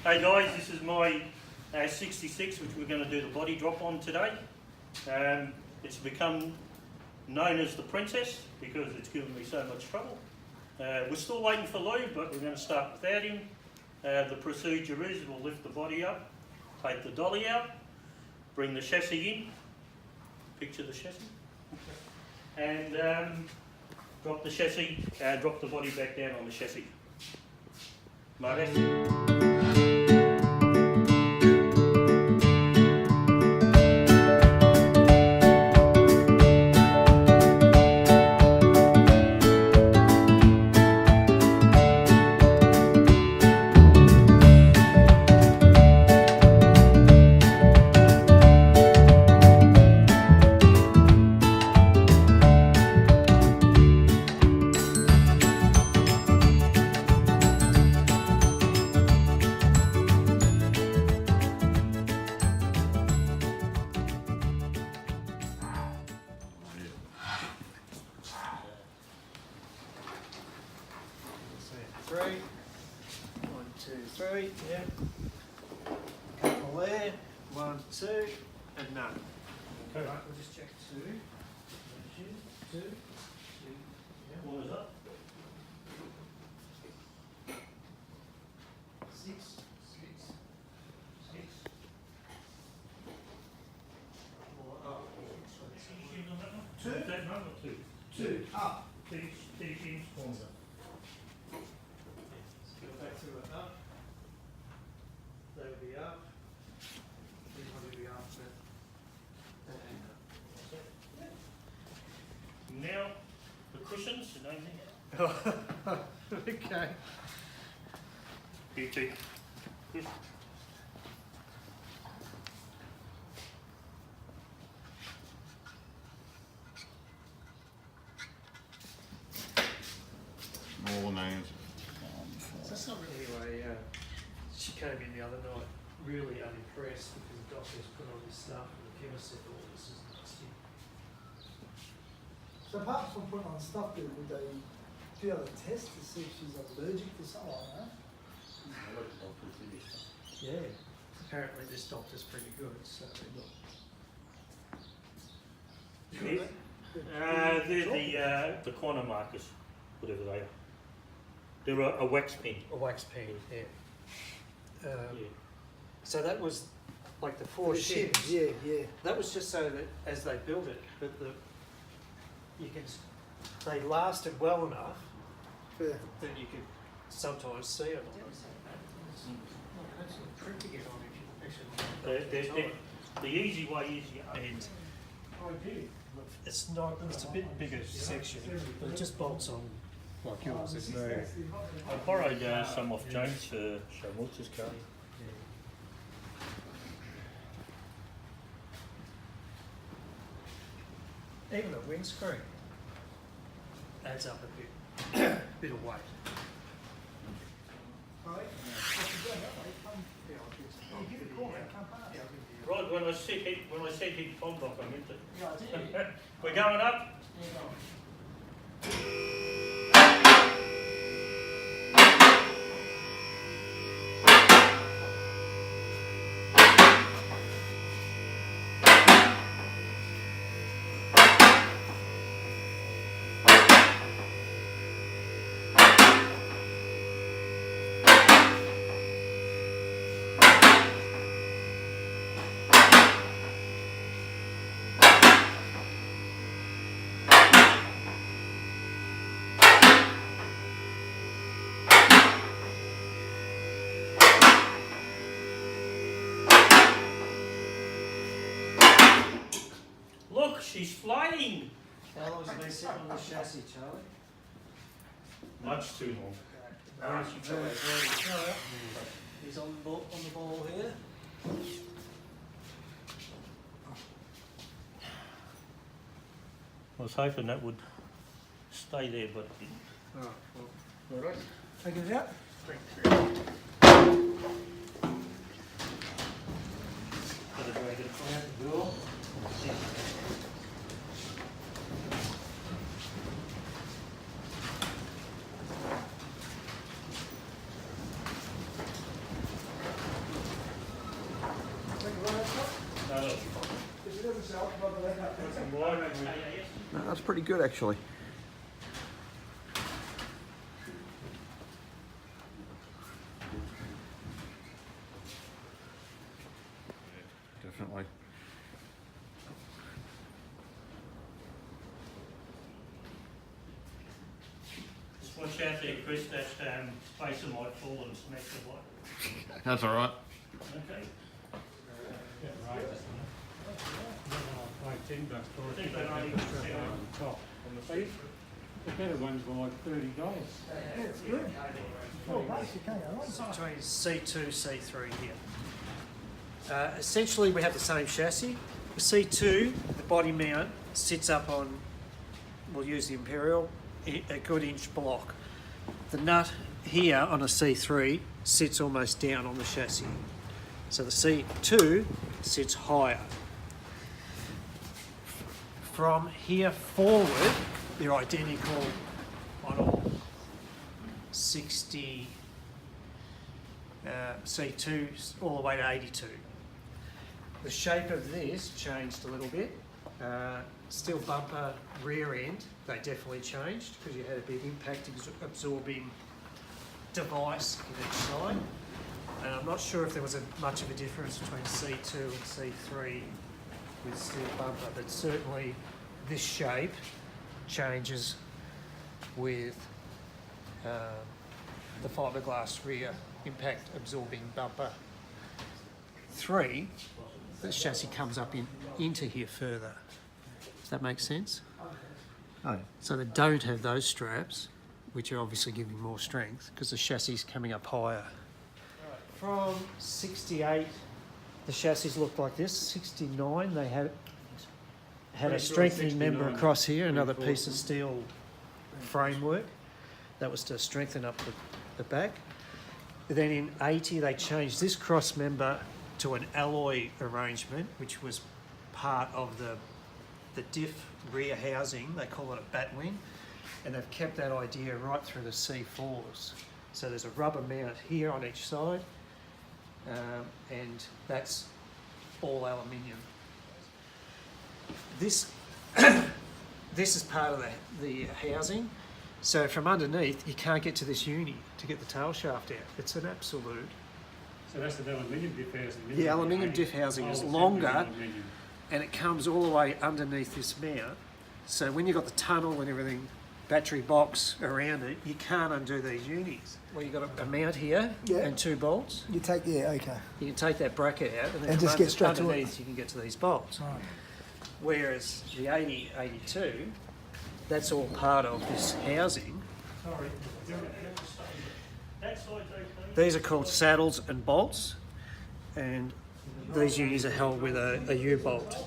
Hey guys, this is my 66 which we're going to do the body drop on today. It's become known as the Princess because it's given me so much trouble. We're still waiting for Lou, but we're going to start without him. The procedure is we'll lift the body up, take the dolly out, bring the chassis in, picture the chassis, and drop the chassis, drop the body back down on the chassis. Marek. Three. 1, 2, 3. Yeah. Couple there. 1, 2, and none. Okay. Right, we'll just check 2. 2. 2. Yeah. What was that? 6. 6. 6. Up. 2. That number 2. 2. Up. Two inch corner. Go back to it up. They will be up. These will be up. Now the cushions, you know anything? Okay. pt. All names. So that's not really a. She came in the other night really unimpressed because the doctor's put on this stuff and the chemist said, "Oh, this is nasty." So apart from putting on stuff, would they do other tests to see if she's allergic to something like that? Yeah. Apparently this doctor's pretty good, so look. They're the corner markers, whatever they are. They're a wax pen. A wax pen, yeah. Yeah. So that was like the 4 The shims. shims, yeah, yeah. That was just so that as they built it, but they lasted well enough Yeah. that you could sometimes see it. That's a trick to get on if you actually. The easy way is It's not. It's a bit bigger section, but it just bolts on like yours. There's no. I borrowed some off James for Shamulta's car. Even the windscreen adds up a bit, bit of weight. Right. Give it a call, come past. Right, when I said he'd pond off, I meant it. Yeah, I did. We're going up. Look, she's flying. How long has it been sitting on this chassis, Charlie? Much too long. He's on the ball here. I was hoping that would stay there, but it didn't. Oh, well. All right. Take it out. Gotta drag it out the door. No, that's pretty good actually. Definitely. Just watch out there, Chris, that spacer might fall and smack the light. That's all right. Okay. Paid $10 for I it. think they to only get got extra $7 on top. The better ones were like $30. Yeah, it's good. Oh, nice, you can't go wrong. Between C2, C3 here. Essentially, we have the same chassis. The C2, the body mount sits up on, we'll use the Imperial, a good inch block. The nut here on a C3 sits almost down on the chassis. So the C2 sits higher. From here forward, they're identical on all 60 C2s all the way to 82. The shape of this changed a little bit. Still bumper rear end, they definitely changed because you had a big impact absorbing device in each side. And I'm not sure if there was much of a difference between C2 and C3 with steel bumper, but certainly this shape changes with the fiberglass rear impact absorbing bumper. 3, this chassis comes up into here further. Does that make sense? Oh, yeah. So they don't have those straps, which are obviously giving more strength because the chassis is coming up higher. From 68, the chassis looked like this. 69, they had a strengthening member across here, another piece of steel framework. That was to strengthen up the back. Then in 80, they changed this cross member to an alloy arrangement, which was part of the diff rear housing. They call it a bat wing. And they've kept that idea right through the C4s. So there's a rubber mount here on each side, and that's all aluminium. This is part of the housing. So from underneath, you can't get to this uni to get the tail shaft out. It's an absolute. So that's the aluminium diff housing. The aluminium diff housing is longer, and it comes all the way underneath this mount. So when you've got the tunnel and everything, battery box around it, you can't undo these unis. Well, you've got a mount here and 2 bolts. You take, yeah, okay. You can take that bracket out and then And just get straight to it. underneath you can get to these bolts. Right. Whereas the 80, 82, that's all part of this housing. Sorry. That side's okay. These are called saddles and bolts, and these unis are held with a U-bolt.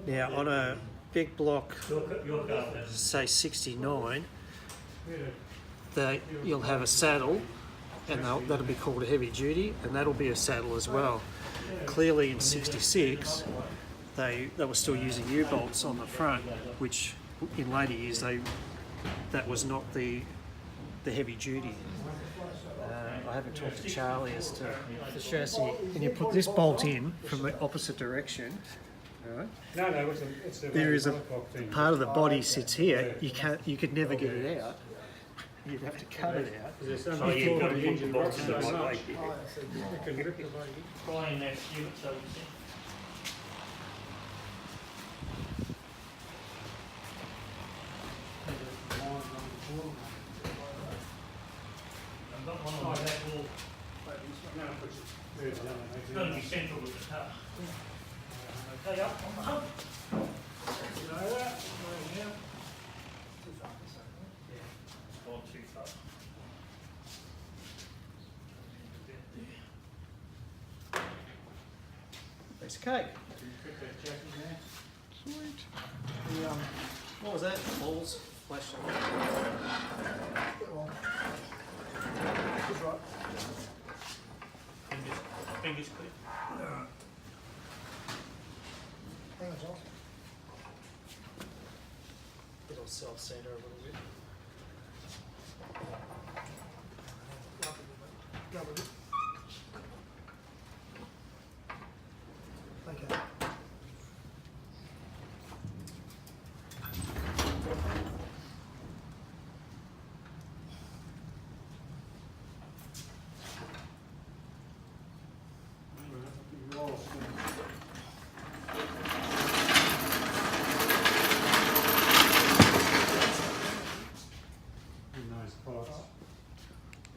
Now on a big block, say 69, you'll have a saddle, and that'll be called a heavy duty, and that'll be a saddle as well. Clearly in 66, they were still using U-bolts on the front, which in later years that was not the heavy duty. I haven't talked to Charlie as to the chassis, and you put this bolt in from the opposite direction. Right? No, it's a There is a thing. part of the body sits here. You could never get it out. You'd have to cut it out. There's so So much you've got to the put the engine box in runs the so right much, way. it can rip the body. Try in that unit so we see. I've got one on that wall. There's another, It's going to be central with the car. Okay, up on the hump. You know that? Right now. Yeah, it's gone too far. Piece of cake. Sweet. What was that? Balls flashed on. Good, right. Fingers clear. Hang on, Josh. It'll self-center a little bit. Go with it. Okay.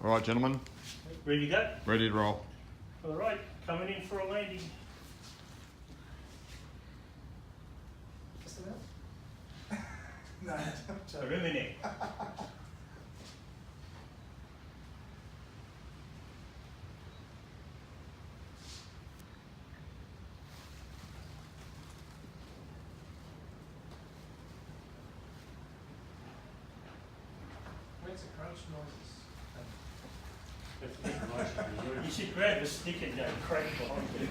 All right, gentlemen, Ready to go? ready to roll. All right, coming in for a landing. Just about? No, I'm A joking. ruminate. Where's the crunch noises? You should grab a stick and go crack behind you.